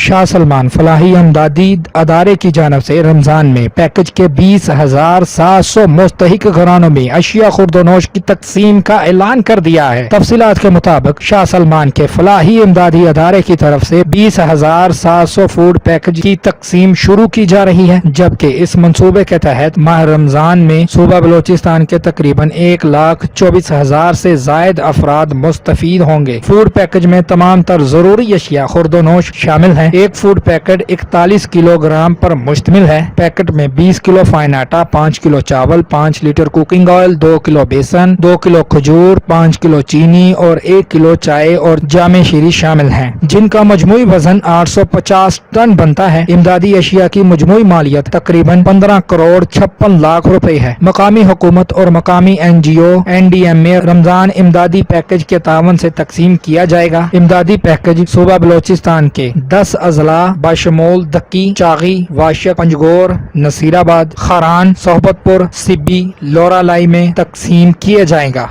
شاہ سلمان فلاحی امدادی ادارے کی جانب سے رمضان میں پیکج کے 20,700 مستحق گھرانوں میں اشیاء خورد و نوش کی تقسیم کا اعلان کر دیا ہے۔ تفصیلات کے مطابق شاہ سلمان کے فلاحی امدادی ادارے کی طرف سے 20,700 فوڈ پیکج کی تقسیم شروع کی جا رہی ہے، جبکہ اس منصوبے کے تحت ماہ رمضان میں صوبہ بلوچستان کے تقریباً 1,24,000 سے زائد افراد مستفید ہوں گے۔ فوڈ پیکج میں تمام تر ضروری اشیاء خورد و نوش شامل ہیں۔ ایک فوڈ پیکٹ 41 کلو گرام پر مشتمل ہے۔ پیکٹ میں 20 کلو فائن آٹا، 5 کلو چاول، 5 لیٹر کوکنگ آئل، 2 کلو بیسن، 2 کلو کھجور، 5 کلو چینی اور 1 کلو چائے اور جامع شیری شامل ہیں، جن کا مجموعی وزن 850 ٹن بنتا ہے۔ امدادی اشیاء کی مجموعی مالیت تقریباً 15 کروڑ 56 لاکھ روپے ہے۔ مقامی حکومت اور مقامی NGO NDM میں رمضان امدادی پیکج کے تعاون سے تقسیم کیا جائے گا۔ امدادی پیکج صوبہ بلوچستان کے 10 اضلاع بشمول دکی، چاغی، واشق، پنجگور، نصیر آباد، خاران، صحبت پور، سبی، لورا لائی میں تقسیم کیا جائے گا۔